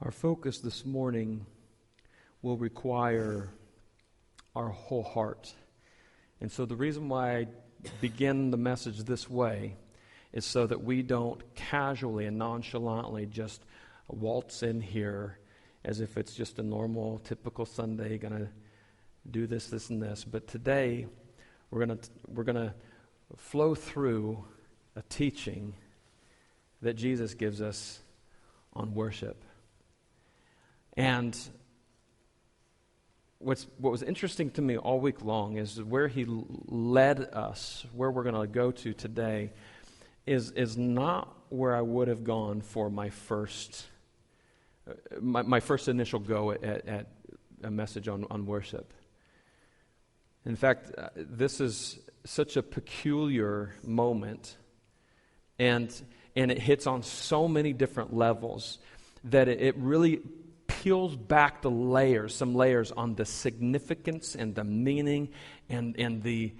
Our focus this morning will require our whole heart. And so the reason why I begin the message this way is so that we don't casually and nonchalantly just waltz in here as if it's just a normal, typical Sunday, going to do this, this, and this. But today, we're gonna flow through a teaching that Jesus gives us on worship. And what was interesting to me all week long is where he led us, where we're going to go to today, is not where I would have gone for my first initial go at a message on worship. In fact, this is such a peculiar moment, and it hits on so many different levels that it really peels back some layers on the significance and the meaning and the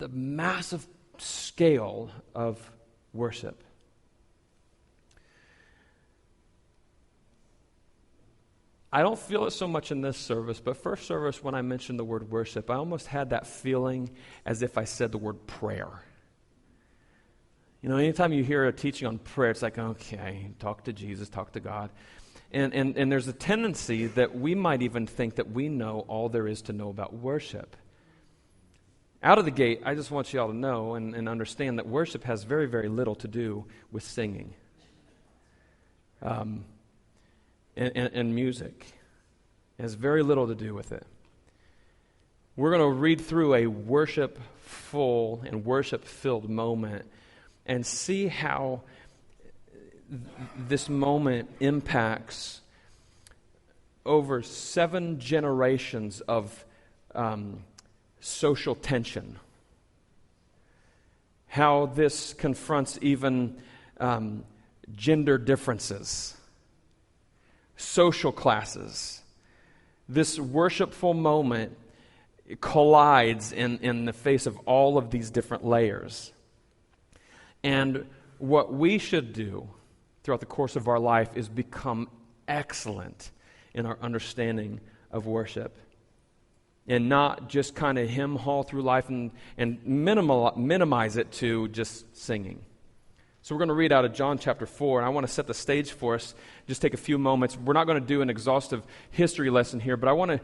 massive scale of worship. I don't feel it so much in this service, but first service, when I mentioned the word worship, I almost had that feeling as if I said the word prayer. You know, anytime you hear a teaching on prayer, it's like, okay, talk to Jesus, talk to God. And there's a tendency that we might even think that we know all there is to know about worship. Out of the gate, I just want you all to know and understand that worship has very, very little to do with singing and music. It has very little to do with it. We're going to read through a worshipful and worship-filled moment and see how this moment impacts over 7 generations of social tension. How this confronts even gender differences, social classes. This worshipful moment collides in the face of all of these different layers. And what we should do throughout the course of our life is become excellent in our understanding of worship. And not just kind of hymn-haul through life and minimize it to just singing. So we're going to read out of John chapter 4, and I want to set the stage for us. Just take a few moments. We're not going to do an exhaustive history lesson here, but I want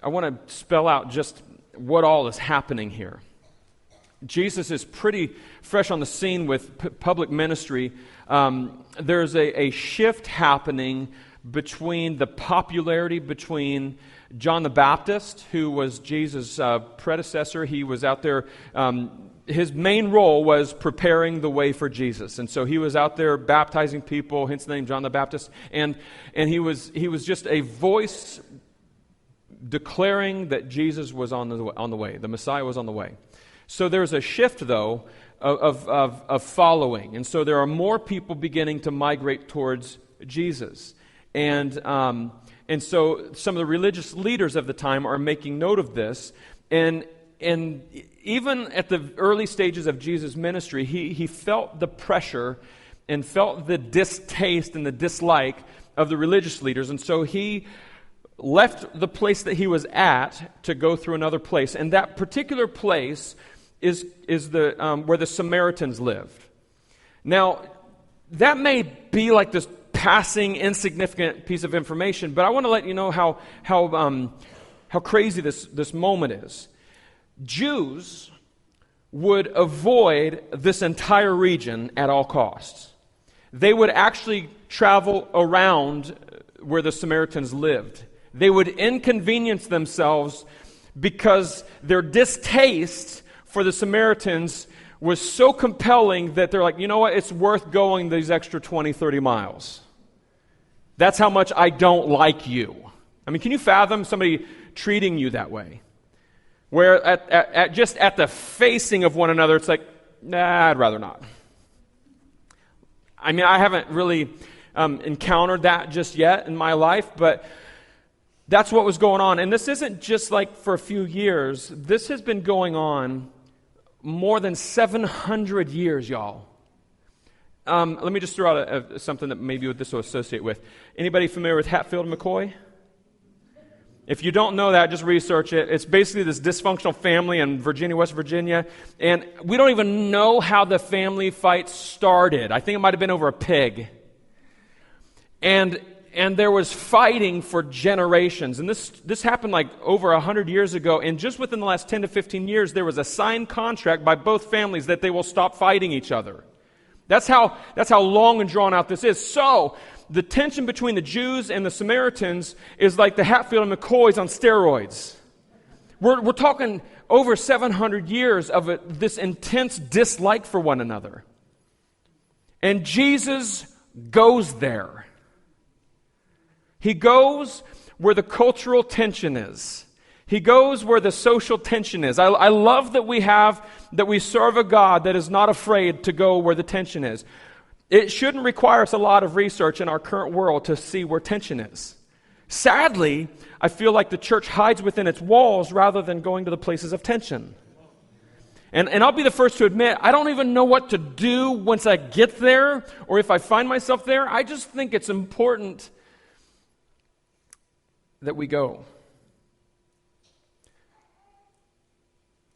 to spell out just what all is happening here. Jesus is pretty fresh on the scene with public ministry. There's a shift happening between the popularity between John the Baptist, who was Jesus' predecessor. He was out there. His main role was preparing the way for Jesus. And so he was out there baptizing people, hence the name John the Baptist. And he was just a voice declaring that Jesus was on the way. The Messiah was on the way. So there's a shift, though, of following. And so there are more people beginning to migrate towards Jesus. And so some of the religious leaders of the time are making note of this. And even at the early stages of Jesus' ministry, he felt the pressure and felt the distaste and the dislike of the religious leaders. And so he left the place that he was at to go through another place. And that particular place is the where the Samaritans lived. Now, that may be like this passing, insignificant piece of information, but I want to let you know how crazy this moment is. Jews would avoid this entire region at all costs. They would actually travel around where the Samaritans lived. They would inconvenience themselves because their distaste for the Samaritans was so compelling that they're like, you know what, it's worth going these extra 20, 30 miles. That's how much I don't like you. I mean, can you fathom somebody treating you that way? Where at the facing of one another, it's like, nah, I'd rather not. I mean, I haven't really encountered that just yet in my life, but that's what was going on. And this isn't just like for a few years. This has been going on more than 700 years, y'all. Let me just throw out something that maybe this will associate with. Anybody familiar with Hatfield McCoy? If you don't know that, just research it. It's basically this dysfunctional family in Virginia, West Virginia, and we don't even know how the family fight started. I think it might have been over a pig. And there was fighting for generations. And this happened like over 100 years ago. And just within the last 10 to 15 years, there was a signed contract by both families that they will stop fighting each other. That's how long and drawn out this is. So, the tension between the Jews and the Samaritans is like the Hatfield and McCoys on steroids. We're talking over 700 years of this intense dislike for one another. And Jesus goes there. He goes where the cultural tension is. He goes where the social tension is. I love that we serve a God that is not afraid to go where the tension is. It shouldn't require us a lot of research in our current world to see where tension is. Sadly, I feel like the church hides within its walls rather than going to the places of tension. And I'll be the first to admit, I don't even know what to do once I get there, or if I find myself there. I just think it's important that we go.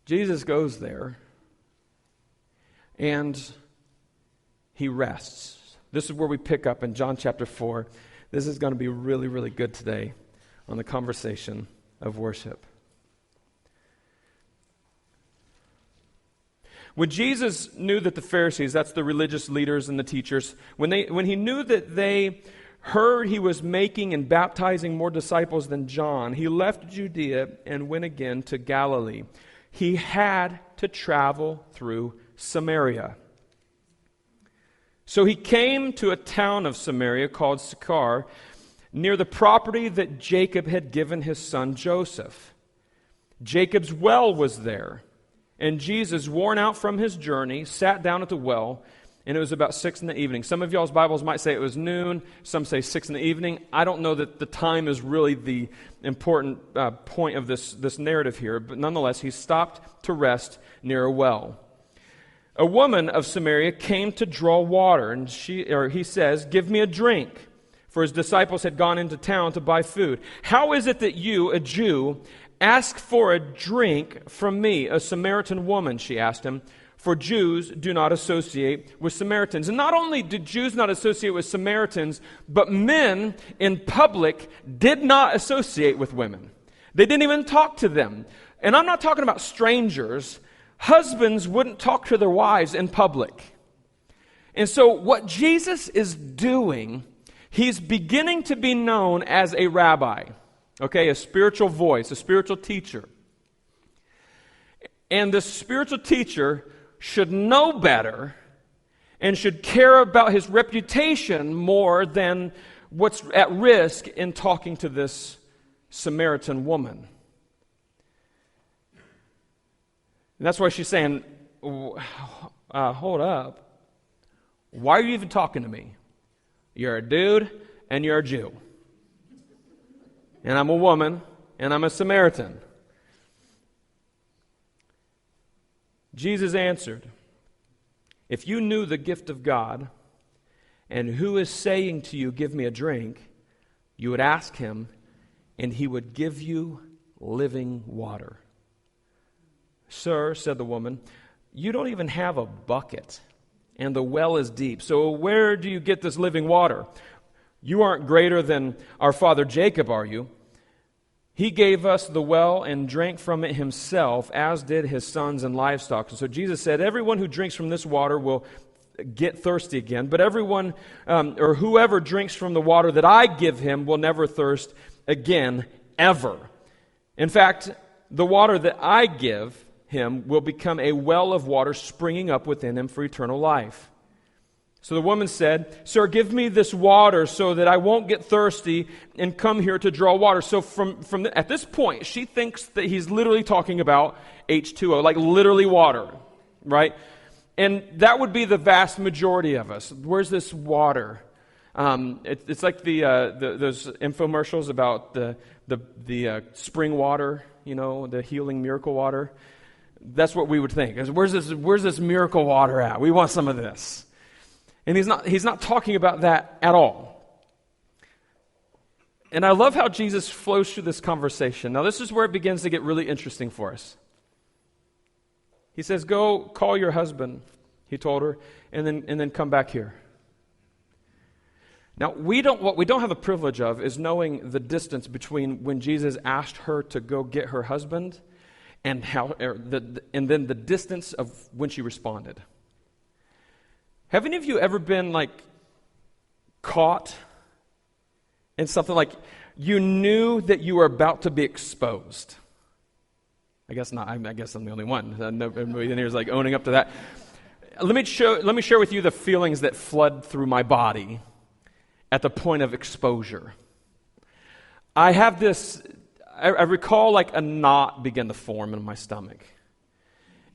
Jesus goes there, and he rests. This is where we pick up in John chapter 4. This is going to be really, really good today on the conversation of worship. When Jesus knew that the Pharisees, that's the religious leaders and the teachers, when he knew that they heard he was making and baptizing more disciples than John, he left Judea and went again to Galilee. He had to travel through Samaria. So he came to a town of Samaria called Sychar, near the property that Jacob had given his son Joseph. Jacob's well was there, and Jesus, worn out from his journey, sat down at the well, and it was about 6 p.m. Some of y'all's Bibles might say it was noon, some say 6 p.m. I don't know that the time is really the important point of this narrative here, but nonetheless, he stopped to rest near a well. A woman of Samaria came to draw water, and he says, "Give me a drink," for his disciples had gone into town to buy food. "How is it that you, a Jew, ask for a drink from me, a Samaritan woman?" she asked him, for Jews do not associate with Samaritans. And not only did Jews not associate with Samaritans, but men in public did not associate with women. They didn't even talk to them. And I'm not talking about strangers. Husbands wouldn't talk to their wives in public. And so what Jesus is doing, he's beginning to be known as a rabbi, okay, a spiritual voice, a spiritual teacher. And the spiritual teacher should know better and should care about his reputation more than what's at risk in talking to this Samaritan woman. And that's why she's saying, hold up. Why are you even talking to me? You're a dude and you're a Jew. And I'm a woman and I'm a Samaritan. Jesus answered, "If you knew the gift of God and who is saying to you, 'Give me a drink,' you would ask him and he would give you living water." "Sir," said the woman, "you don't even have a bucket, and the well is deep. So where do you get this living water? You aren't greater than our father Jacob, are you? He gave us the well and drank from it himself, as did his sons and livestock." And so Jesus said, "Everyone who drinks from this water will get thirsty again, but everyone or whoever drinks from the water that I give him will never thirst again, ever. In fact, the water that I give him will become a well of water springing up within him for eternal life." So the woman said, "Sir, give me this water so that I won't get thirsty and come here to draw water." So at this point, she thinks that he's literally talking about H2O, like literally water, right? And that would be the vast majority of us. Where's this water? It's like those infomercials about the spring water, the healing miracle water. That's what we would think. Where's this miracle water at? We want some of this. And he's not talking about that at all. And I love how Jesus flows through this conversation. Now, this is where it begins to get really interesting for us. He says, "Go call your husband," he told her, and then come back here. Now, what we don't have the privilege of is knowing the distance between when Jesus asked her to go get her husband and then the distance of when she responded. Have any of you ever been caught in something like you knew that you were about to be exposed? I guess not. I guess I'm the only one. Everybody in here is owning up to that. Let me share with you the feelings that flood through my body at the point of exposure. I have this. I recall a knot begin to form in my stomach,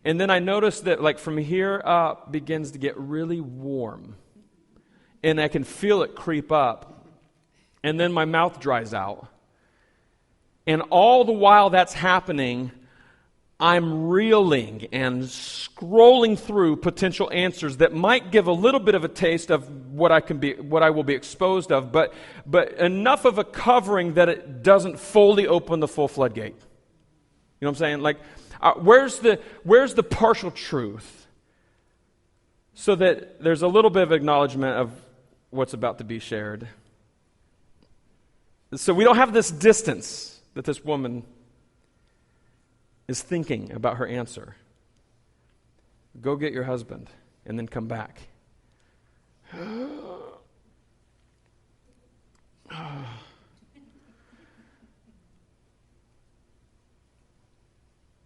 and then I notice that from here up begins to get really warm, and I can feel it creep up. And then my mouth dries out. And all the while that's happening, I'm reeling and scrolling through potential answers that might give a little bit of a taste of what I will be exposed of, but enough of a covering that it doesn't fully open the full floodgate. You know what I'm saying? Where's the partial truth? So that there's a little bit of acknowledgement of what's about to be shared. So we don't have this distance that this woman is thinking about her answer. Go get your husband and then come back.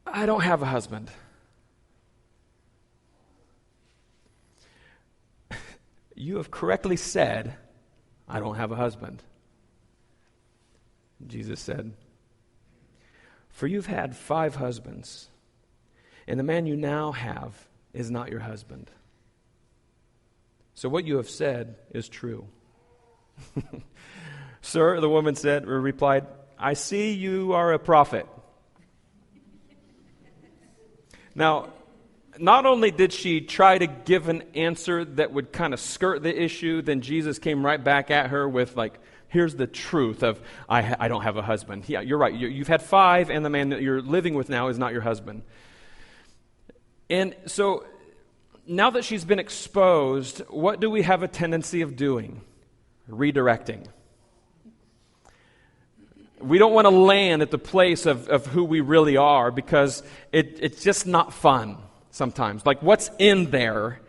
I don't have a husband. You have correctly said, I don't have a husband. Jesus said, "For you've had 5 husbands, and the man you now have is not your husband. So what you have said is true." "Sir," the woman replied, "I see you are a prophet." Now, not only did she try to give an answer that would kind of skirt the issue, then Jesus came right back at her with here's the truth of, I don't have a husband. Yeah, you're right. You've had 5, and the man that you're living with now is not your husband. And so, now that she's been exposed, what do we have a tendency of doing? Redirecting. We don't want to land at the place of who we really are because it's just not fun sometimes. What's in there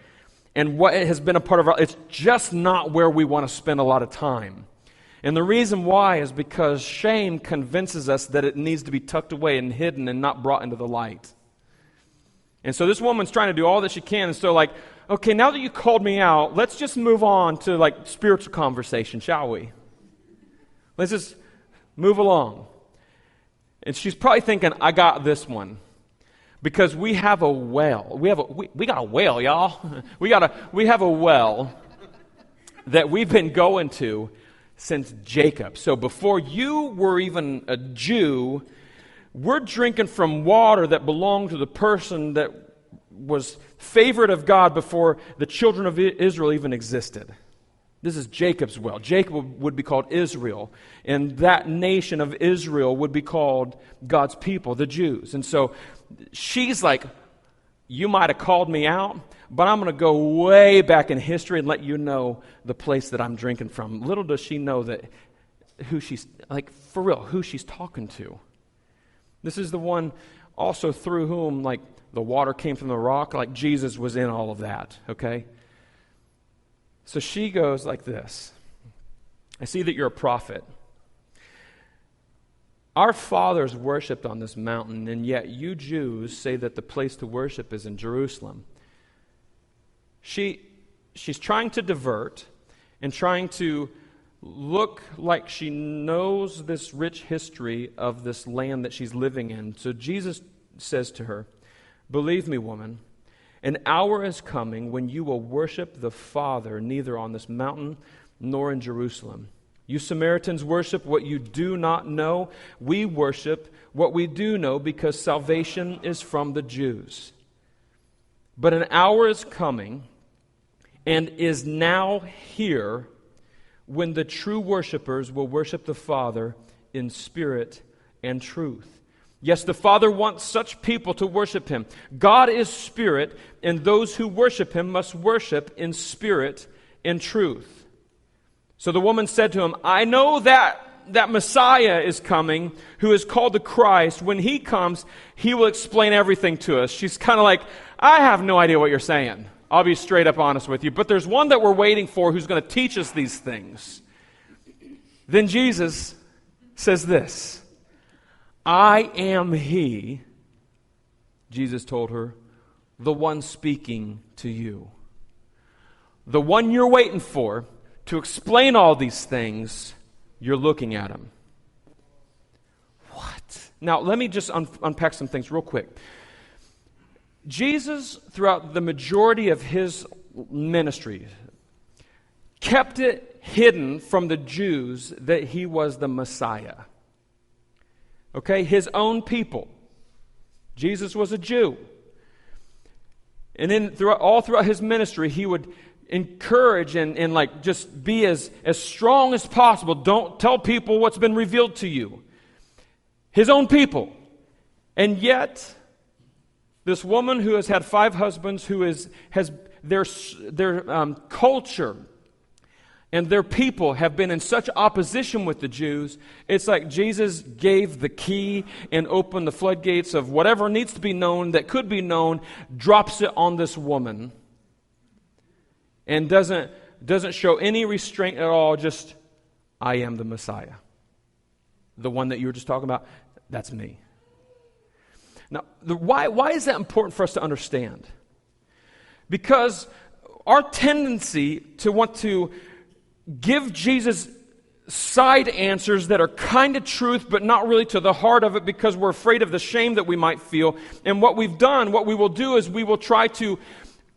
and what has been a part of it's just not where we want to spend a lot of time. And the reason why is because shame convinces us that it needs to be tucked away and hidden and not brought into the light. And so this woman's trying to do all that she can. And so okay, now that you called me out, let's just move on to spiritual conversation, shall we? Let's just move along. And she's probably thinking, I got this one. Because we have a well. We got a well, y'all. We have a well that we've been going to since Jacob. So before you were even a Jew, we're drinking from water that belonged to the person that was favorite of God before the children of Israel even existed. This is Jacob's well. Jacob would be called Israel, and that nation of Israel would be called God's people, the Jews. And so she's like, you might have called me out, but I'm going to go way back in history and let you know the place that I'm drinking from. Little does she know that who she's, for real, who she's talking to. This is the one also through whom, the water came from the rock, Jesus was in all of that, okay? So she goes like this. I see that you're a prophet. Our fathers worshipped on this mountain, and yet you Jews say that the place to worship is in Jerusalem. She's trying to divert and trying to look like she knows this rich history of this land that she's living in. So Jesus says to her, "Believe me, woman, an hour is coming when you will worship the Father neither on this mountain nor in Jerusalem. You Samaritans worship what you do not know. We worship what we do know because salvation is from the Jews. But an hour is coming, and is now here, when the true worshipers will worship the Father in spirit and truth. Yes, the Father wants such people to worship Him. God is spirit, and those who worship Him must worship in spirit and truth. So the woman said to him, I know that Messiah is coming, who is called the Christ. When He comes, He will explain everything to us. She's kind of like, I have no idea what you're saying. I'll be straight up honest with you. But there's one that we're waiting for who's going to teach us these things. Then Jesus says this, I am He, Jesus told her, the one speaking to you. The one you're waiting for to explain all these things, you're looking at Him. What? Now, let me just unpack some things real quick. Jesus, throughout the majority of His ministry, kept it hidden from the Jews that He was the Messiah. Okay, His own people. Jesus was a Jew. And then throughout His ministry, He would encourage and like just be as strong as possible. Don't tell people what's been revealed to you. His own people. And yet, this woman who has had 5 husbands, who has their culture and their people have been in such opposition with the Jews, it's like Jesus gave the key and opened the floodgates of whatever needs to be known, that could be known, drops it on this woman, and doesn't show any restraint at all, just, I am the Messiah. The one that you were just talking about, that's me. Now, why is that important for us to understand? Because our tendency to want to give Jesus side answers that are kind of truth, but not really to the heart of it, because we're afraid of the shame that we might feel. And what we will do is we will try to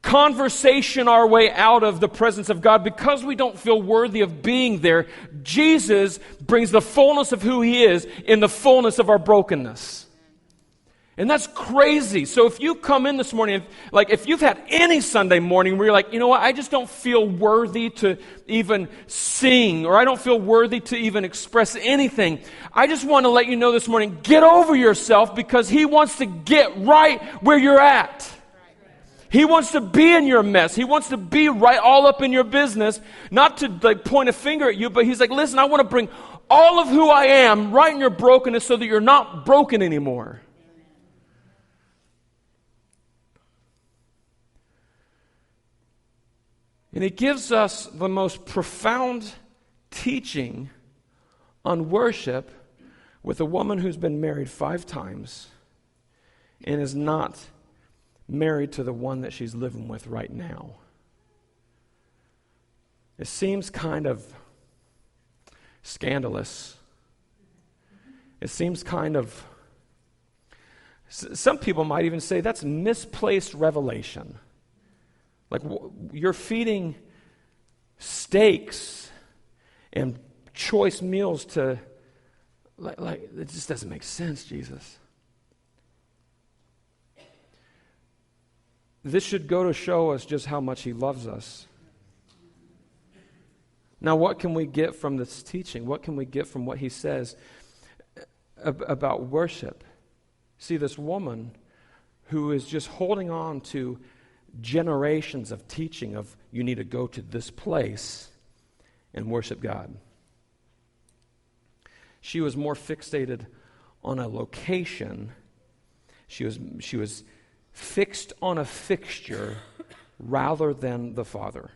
conversation our way out of the presence of God because we don't feel worthy of being there. Jesus brings the fullness of who He is in the fullness of our brokenness. And that's crazy. So if you come in this morning, if you've had any Sunday morning where you're like, you know what, I just don't feel worthy to even sing, or I don't feel worthy to even express anything, I just want to let you know this morning, get over yourself, because He wants to get right where you're at. He wants to be in your mess. He wants to be right all up in your business, not to point a finger at you, but He's like, listen, I want to bring all of who I am right in your brokenness so that you're not broken anymore. And He gives us the most profound teaching on worship with a woman who's been married 5 times and is not married to the one that she's living with right now. It seems kind of scandalous. It seems kind of, some people might even say that's misplaced revelation. Like you're feeding steaks and choice meals to, like it just doesn't make sense, Jesus. This should go to show us just how much He loves us. Now, what can we get from this teaching? What can we get from what He says about worship? See, this woman who is just holding on to generations of teaching of you need to go to this place and worship God. She was more fixated on a location. She was fixed on a fixture rather than the Father,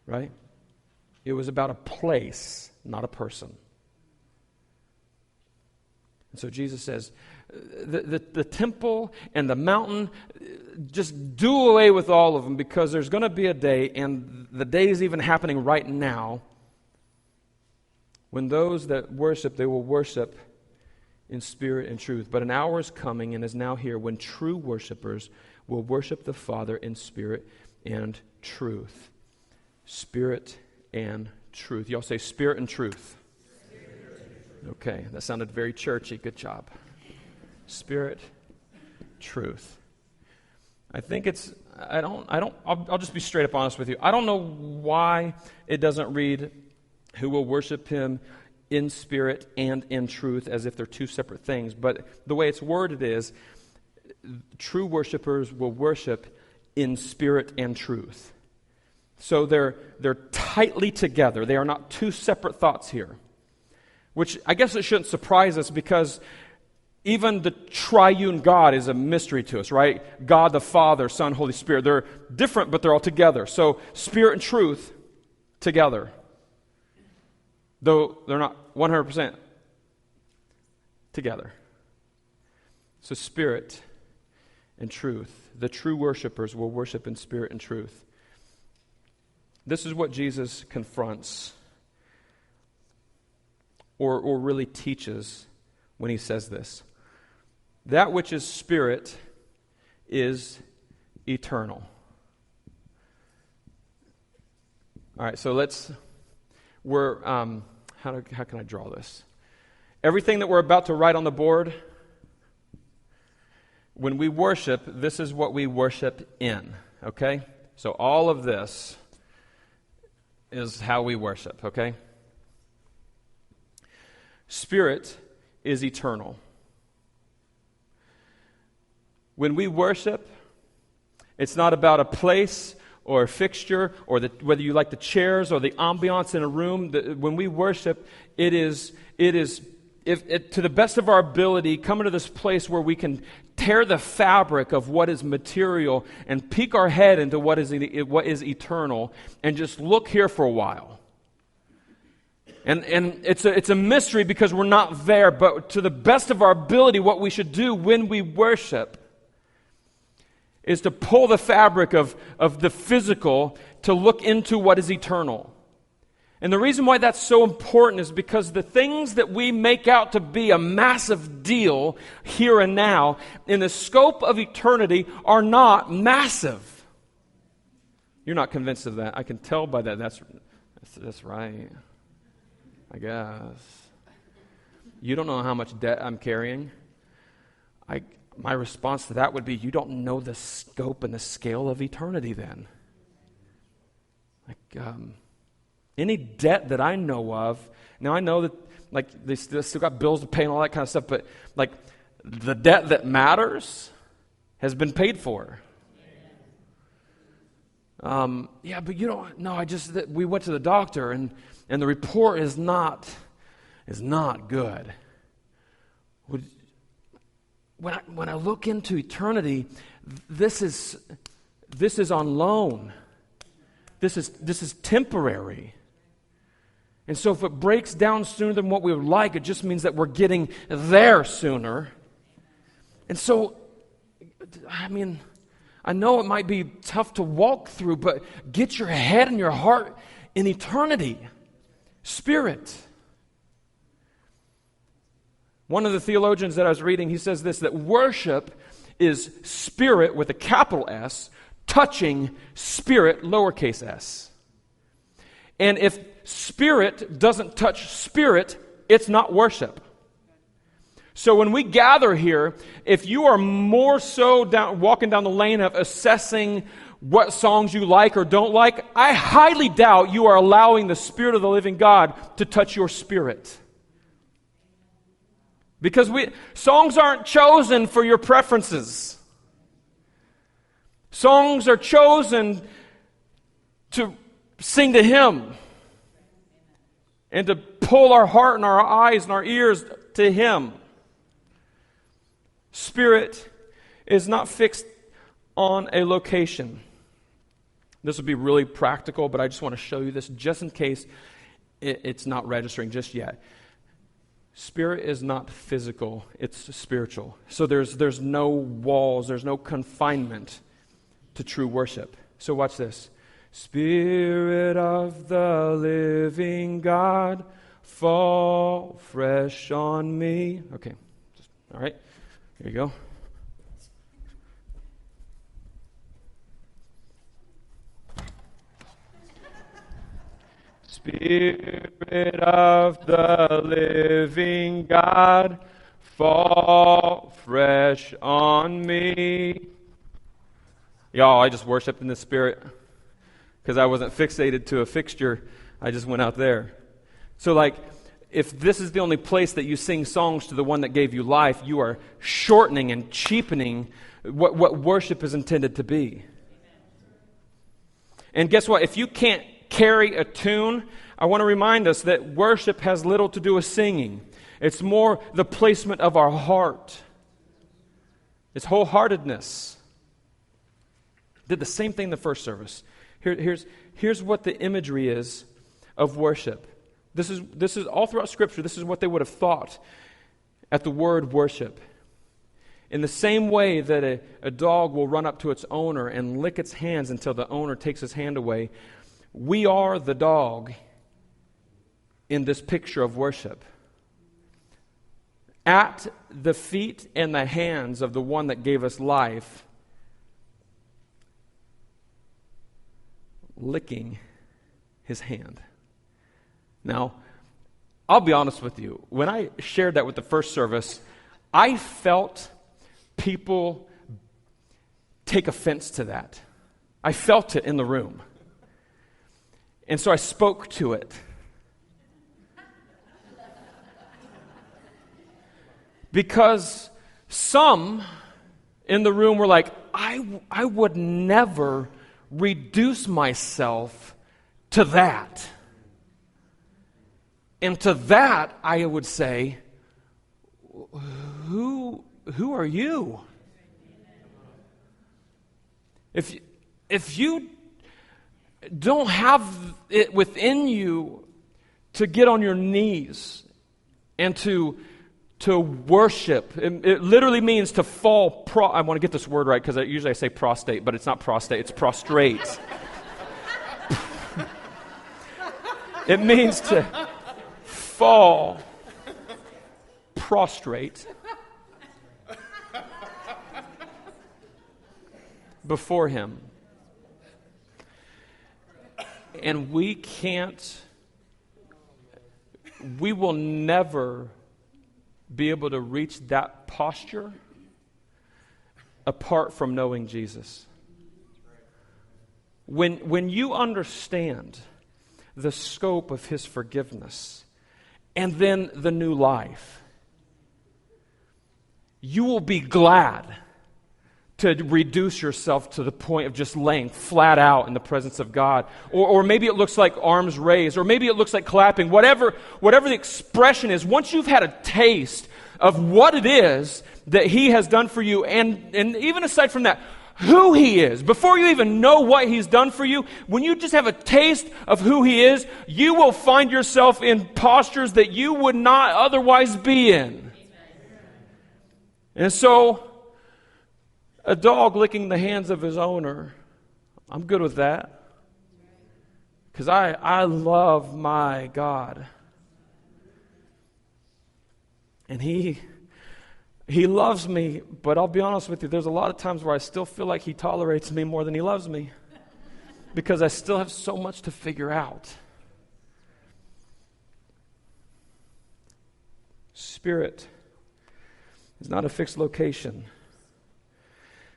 right? It was about a place, not a person. And so Jesus says, the temple and the mountain, just do away with all of them, because there's going to be a day, and the day is even happening right now, when those that worship, they will worship in spirit and truth. But an hour is coming and is now here when true worshipers will worship the Father in spirit and truth. Spirit and truth. Y'all say spirit and truth. Okay, that sounded very churchy. Good job. Spirit, truth. I think I'll just be straight up honest with you. I don't know why it doesn't read, who will worship him in spirit and in truth, as if they're two separate things. But the way it's worded is, true worshipers will worship in spirit and truth. So they're tightly together. They are not two separate thoughts here. Which I guess it shouldn't surprise us, because even the triune God is a mystery to us, right? God the Father, Son, Holy Spirit. They're different, but they're all together. So spirit and truth together. Though they're not 100% together. So spirit and truth. The true worshipers will worship in spirit and truth. This is what Jesus confronts, or really teaches when he says this. That which is spirit is eternal. All right, so how can I draw this? Everything that we're about to write on the board, when we worship, this is what we worship in, okay? So all of this is how we worship, okay? Spirit is eternal. When we worship, it's not about a place or a fixture, or whether you like the chairs or the ambiance in a room. When we worship, it is to the best of our ability, coming to this place where we can tear the fabric of what is material and peek our head into what is eternal, and just look here for a while. And it's a mystery because we're not there, but to the best of our ability, what we should do when we worship is to pull the fabric of the physical to look into what is eternal. And the reason why that's so important is because the things that we make out to be a massive deal here and now, in the scope of eternity, are not massive. You're not convinced of that. I can tell by that. That's right. I guess. You don't know how much debt I'm carrying. My response to that would be, you don't know the scope and the scale of eternity then. Any debt that I know of, now I know that they still got bills to pay and all that kind of stuff, but the debt that matters has been paid for. Yeah, but you don't know. We went to the doctor and the report is not good. When I look into eternity, this is on loan. This is temporary. And so if it breaks down sooner than what we would like, it just means that we're getting there sooner. And so, I know it might be tough to walk through, but get your head and your heart in eternity. Spirit. One of the theologians that I was reading, he says this, that worship is spirit with a capital S touching spirit lowercase s. And if spirit doesn't touch spirit, it's not worship. So when we gather here, if you are more so walking down the lane of assessing what songs you like or don't like, I highly doubt you are allowing the Spirit of the living God to touch your spirit. Because songs aren't chosen for your preferences. Songs are chosen to sing to Him and to pull our heart and our eyes and our ears to Him. Spirit is not fixed on a location. This will be really practical, but I just want to show you this just in case it's not registering just yet. Spirit is not physical, it's spiritual. So there's no walls, there's no confinement to true worship. So watch this. Spirit of the living God, fall fresh on me. Okay, all right, here you go. Spirit of the living God, fall fresh on me. Y'all, I just worshiped in the Spirit because I wasn't fixated to a fixture. I just went out there. So like, if this is the only place that you sing songs to the one that gave you life, you are shortening and cheapening what worship is intended to be. And guess what? If you can't carry a tune, I want to remind us that worship has little to do with singing. It's more the placement of our heart. It's wholeheartedness. Did the same thing in the first service. Here's what the imagery is of worship. This is all throughout Scripture. This is what they would have thought at the word worship. In the same way that a dog will run up to its owner and lick its hands until the owner takes his hand away, we are the dog in this picture of worship. At the feet and the hands of the one that gave us life, licking his hand. Now, I'll be honest with you. When I shared that with the first service, I felt people take offense to that. I felt it in the room. And so I spoke to it. Because some in the room were like, I would never reduce myself to that. And to that, I would say, who are you? If you don't have it within you to get on your knees and to worship, it literally means to fall. I want to get this word right because usually I say prostate, but it's not prostate, it's prostrate. It means to fall prostrate before Him. And we will never be able to reach that posture apart from knowing Jesus. When you understand the scope of His forgiveness and then the new life, you will be glad to reduce yourself to the point of just laying flat out in the presence of God. Or maybe it looks like arms raised, or maybe it looks like clapping. Whatever the expression is, once you've had a taste of what it is that He has done for you, and even aside from that, who He is, before you even know what He's done for you, when you just have a taste of who He is, you will find yourself in postures that you would not otherwise be in. And so, a dog licking the hands of his owner, I'm good with that. Because I love my God. And He loves me, but I'll be honest with you, there's a lot of times where I still feel like He tolerates me more than He loves me. Because I still have so much to figure out. Spirit is not a fixed location.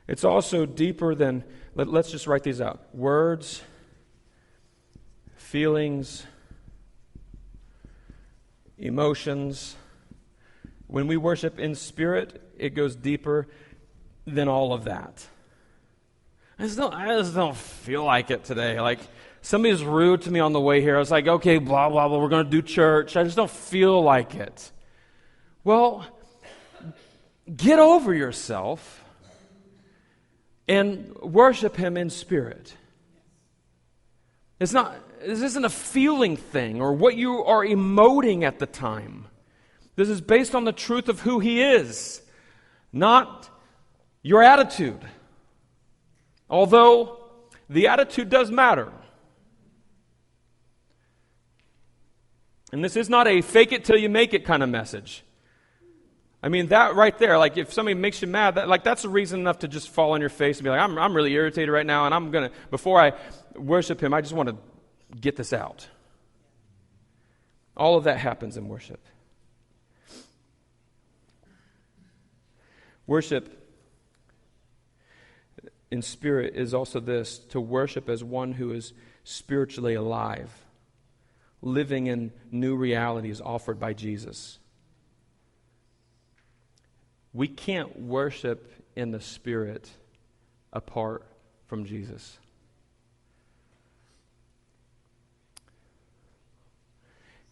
It's also deeper than, let's just write these out. Words, feelings, emotions. When we worship in spirit, it goes deeper than all of that. I just don't feel like it today. Like, somebody's rude to me on the way here. I was like, okay, blah, blah, blah, we're going to do church. I just don't feel like it. Well, get over yourself and worship Him in spirit. This isn't a feeling thing or what you are emoting at the time. This is based on the truth of who He is, not your attitude. Although the attitude does matter. And this is not a fake it till you make it kind of message. I mean, that right there, like if somebody makes you mad, that's a reason enough to just fall on your face and be like, I'm really irritated right now, and before I worship Him, I just want to get this out. All of that happens in worship. Worship in spirit is also this, to worship as one who is spiritually alive, living in new realities offered by Jesus. We can't worship in the Spirit apart from Jesus.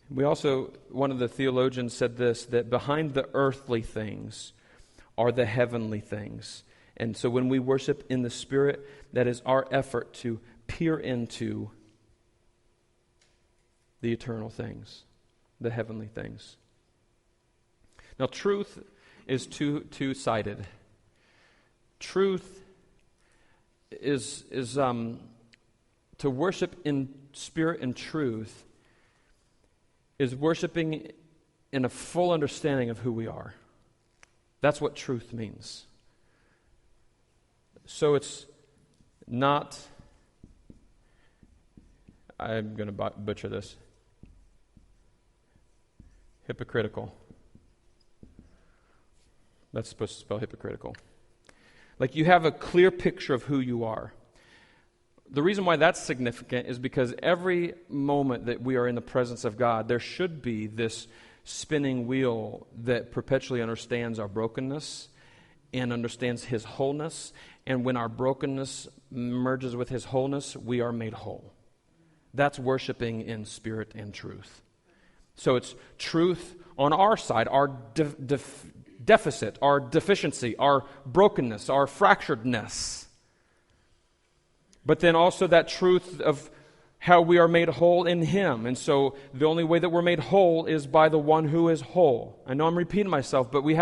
We also, one of the theologians said this, that behind the earthly things are the heavenly things. And so when we worship in the Spirit, that is our effort to peer into the eternal things, the heavenly things. Now, truth is two-sided. Truth is to worship in spirit and truth is worshiping in a full understanding of who we are. That's what truth means. So it's not, I'm going to butcher this, hypocritical. That's supposed to spell hypocritical. Like you have a clear picture of who you are. The reason why that's significant is because every moment that we are in the presence of God, there should be this spinning wheel that perpetually understands our brokenness and understands His wholeness. And when our brokenness merges with His wholeness, we are made whole. That's worshiping in spirit and truth. So it's truth on our side, our deficit, our deficiency, our brokenness, our fracturedness. But then also that truth of how we are made whole in Him. And so the only way that we're made whole is by the one who is whole. I know I'm repeating myself, but we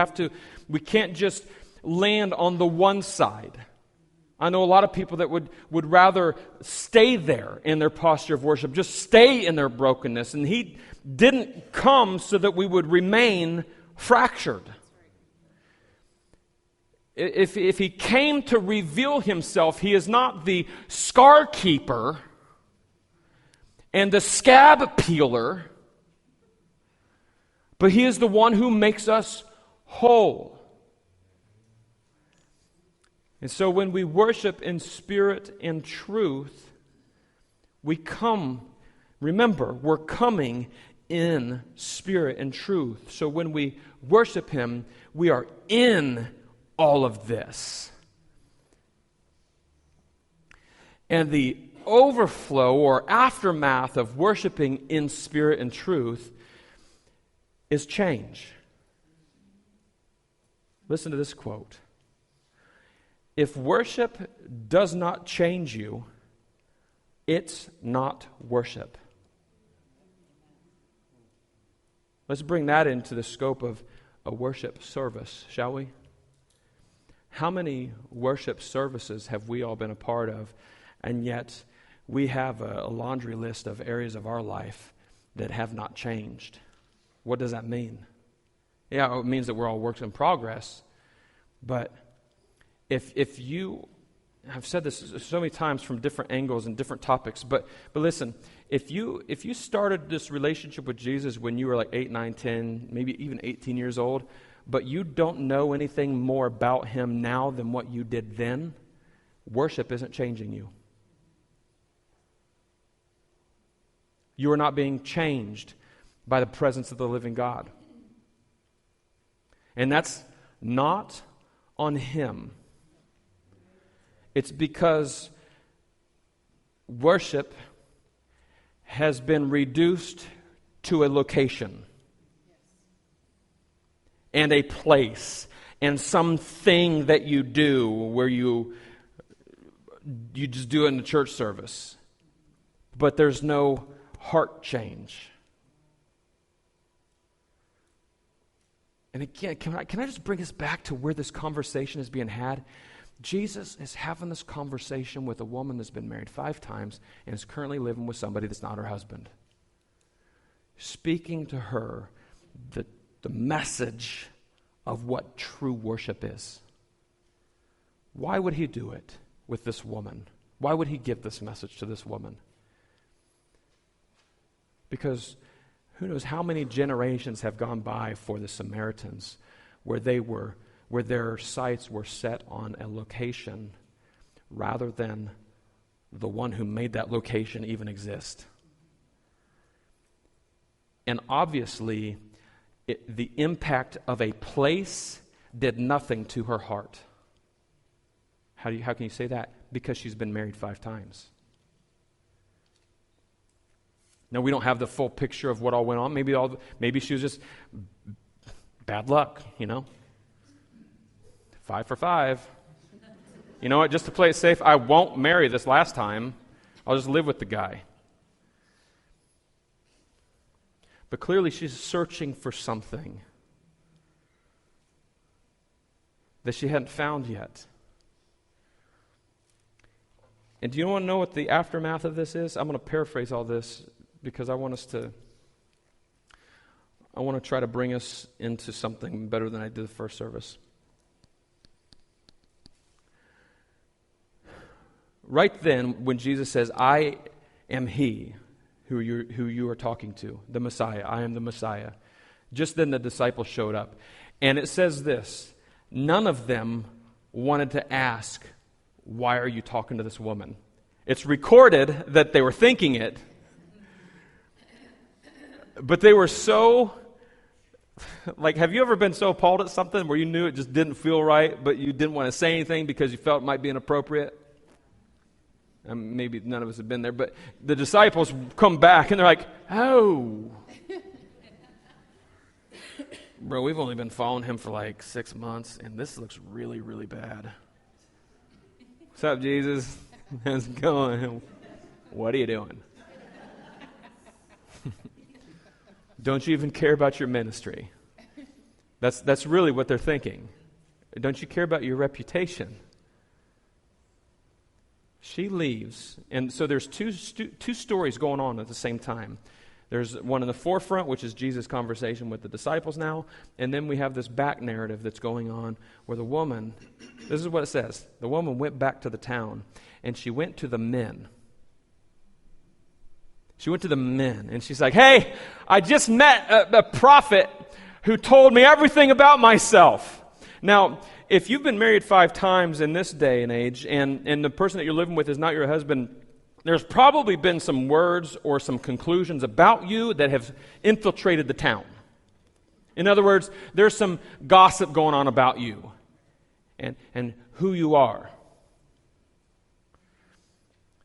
can't just land on the one side. I know a lot of people that would rather stay there in their posture of worship, just stay in their brokenness. And He didn't come so that we would remain fractured. If He came to reveal Himself, He is not the scar keeper and the scab peeler, but He is the one who makes us whole. And so when we worship in spirit and truth, we come, remember, we're coming in spirit and truth. So when we worship Him, we are in all of this. And the overflow or aftermath of worshiping in spirit and truth is change. Listen to this quote. If worship does not change you, it's not worship. Let's bring that into the scope of a worship service, shall we? How many worship services have we all been a part of, and yet we have a laundry list of areas of our life that have not changed? What does that mean? Yeah, it means that we're all works in progress, but if you, I've said this so many times from different angles and different topics, but listen, if you started this relationship with Jesus when you were like 8, 9, 10, maybe even 18 years old, but you don't know anything more about Him now than what you did then, worship isn't changing you. You are not being changed by the presence of the living God. And that's not on Him. It's because worship has been reduced to a location and a place and something that you do where you just do it in the church service. But there's no heart change. And again, can I just bring us back to where this conversation is being had? Jesus is having this conversation with a woman that's been married 5 times and is currently living with somebody that's not her husband. Speaking to her the message of what true worship is. Why would He do it with this woman? Why would He give this message to this woman? Because who knows how many generations have gone by for the Samaritans where their sights were set on a location rather than the one who made that location even exist. And obviously, the impact of a place did nothing to her heart. How can you say that? Because she's been married 5 times. Now, we don't have the full picture of what all went on. Maybe she was just bad luck, 5 for 5. You know what? Just to play it safe, I won't marry this last time. I'll just live with the guy. But clearly she's searching for something that she hadn't found yet. And do you want to know what the aftermath of this is? I'm going to paraphrase all this because I want to try to bring us into something better than I did the first service. Right then, when Jesus says, I am he who you are talking to, the Messiah, I am the Messiah, just then the disciples showed up. And it says this, none of them wanted to ask, why are you talking to this woman? It's recorded that they were thinking it, but they were so, have you ever been so appalled at something where you knew it just didn't feel right, but you didn't want to say anything because you felt it might be inappropriate? Maybe none of us have been there, but the disciples come back and they're like, oh. Bro, we've only been following him for 6 months, and this looks really, really bad. What's up, Jesus? How's it going? What are you doing? Don't you even care about your ministry? That's really what they're thinking. Don't you care about your reputation? She leaves, and so there's two stories going on at the same time. There's one in the forefront, which is Jesus' conversation with the disciples now, and then we have this back narrative that's going on where the woman, this is what it says, the woman went back to the town, and she went to the men. She went to the men, and she's like, hey, I just met a prophet who told me everything about myself. Now, if you've been married 5 times in this day and age, and the person that you're living with is not your husband, there's probably been some words or some conclusions about you that have infiltrated the town. In other words, there's some gossip going on about you and who you are.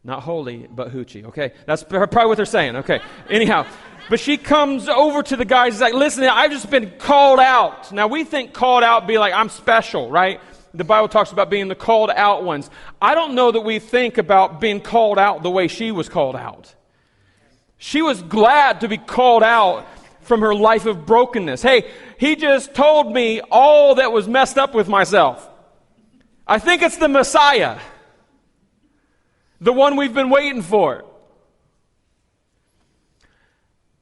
Not holy, but hoochie, okay? That's probably what they're saying, okay? Anyhow, but she comes over to the guys and is like, listen, I've just been called out. Now, we think called out be like, I'm special, right? The Bible talks about being the called out ones. I don't know that we think about being called out the way she was called out. She was glad to be called out from her life of brokenness. Hey, he just told me all that was messed up with myself. I think it's the Messiah. The one we've been waiting for.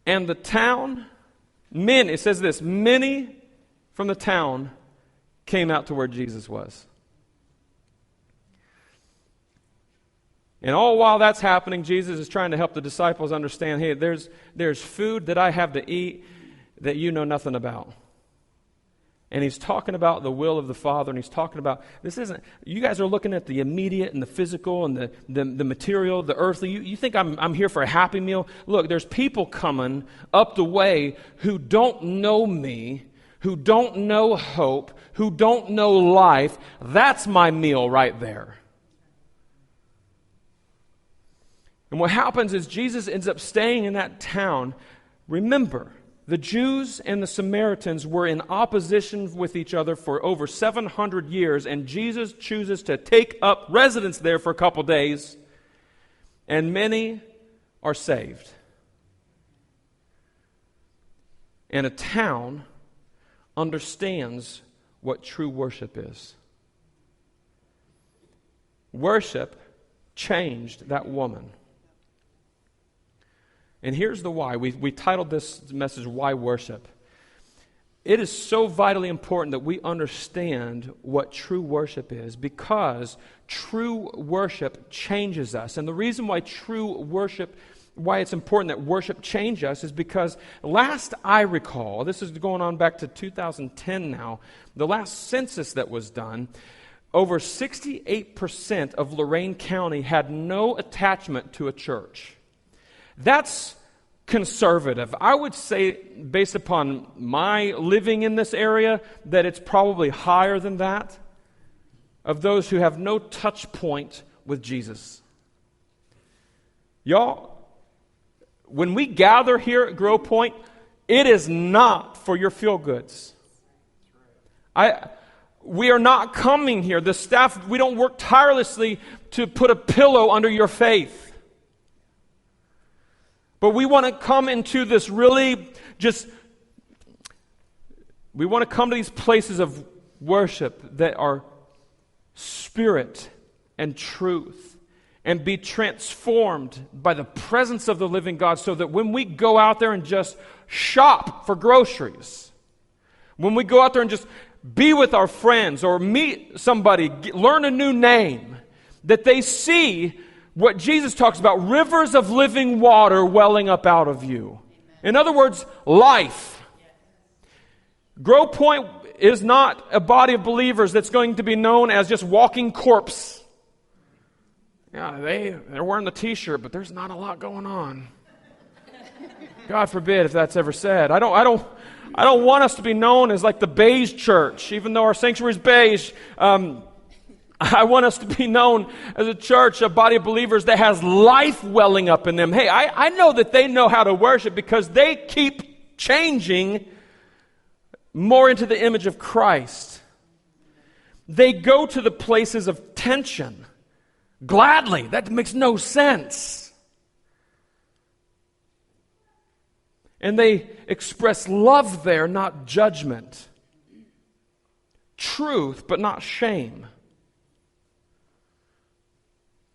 And the town, it says this, many from the town came out to where Jesus was. And all while that's happening, Jesus is trying to help the disciples understand, hey, there's food that I have to eat that you know nothing about. And he's talking about the will of the Father, and he's talking about, you guys are looking at the immediate and the physical and the material, the earthly. You think I'm here for a happy meal? Look, there's people coming up the way who don't know me, who don't know hope, who don't know life. That's my meal right there. And what happens is Jesus ends up staying in that town. Remember, the Jews and the Samaritans were in opposition with each other for over 700 years, and Jesus chooses to take up residence there for a couple days, and many are saved. And a town understands what true worship is. Worship changed that woman. And here's the why. We titled this message, Why Worship? It is so vitally important that we understand what true worship is, because true worship changes us. And the reason why why it's important that worship change us is because last I recall, this is going on back to 2010 now, the last census that was done, over 68% of Lorain County had no attachment to a church. That's conservative. I would say, based upon my living in this area, that it's probably higher than that, of those who have no touch point with Jesus. Y'all, when we gather here at GrowPoint, it is not for your feel-goods. We are not coming here. The staff, we don't work tirelessly to put a pillow under your faith. But we want to come into this really we want to come to these places of worship that are spirit and truth and be transformed by the presence of the living God, so that when we go out there and just shop for groceries, when we go out there and just be with our friends or meet somebody, learn a new name, that they see what Jesus talks about, rivers of living water welling up out of you. In other words, life. GrowPoint is not a body of believers that's going to be known as just walking corpse. Yeah, they're wearing the t-shirt, but there's not a lot going on. God forbid if that's ever said. I don't want us to be known as like the beige church, even though our sanctuary is beige. I want us to be known as a church, a body of believers that has life welling up in them. Hey, I know that they know how to worship because they keep changing more into the image of Christ. They go to the places of tension gladly. That makes no sense. And they express love there, not judgment. Truth, but not shame.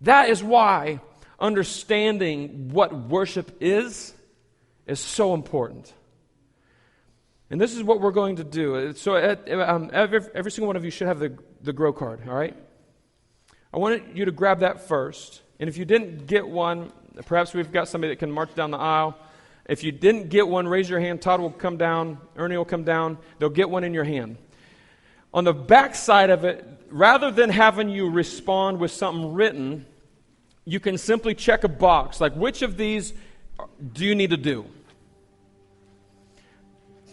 That is why understanding what worship is so important. And this is what we're going to do. So every single one of you should have the Grow card, all right? I want you to grab that first. And if you didn't get one, perhaps we've got somebody that can march down the aisle. If you didn't get one, raise your hand. Todd will come down. Ernie will come down. They'll get one in your hand. On the back side of it, rather than having you respond with something written, you can simply check a box, like which of these do you need to do?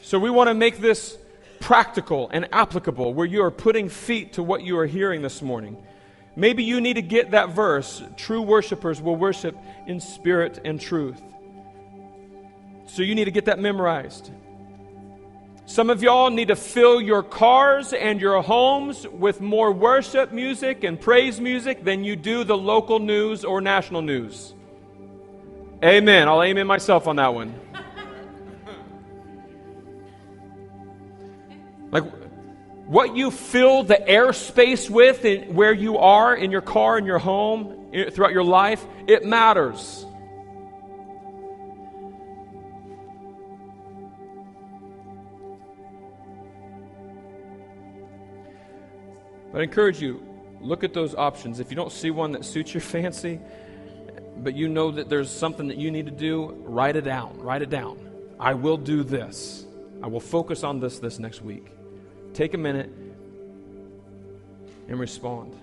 So we want to make this practical and applicable, where you are putting feet to what you are hearing this morning. Maybe you need to get that verse, true worshipers will worship in spirit and truth. So you need to get that memorized. Some of y'all need to fill your cars and your homes with more worship music and praise music than you do the local news or national news. Amen. I'll amen myself on that one. Like what you fill the airspace with where you are in your car, in your home, throughout your life, it matters. But I encourage you, look at those options. If you don't see one that suits your fancy, but you know that there's something that you need to do, write it down. Write it down. I will do this. I will focus on this next week. Take a minute and respond.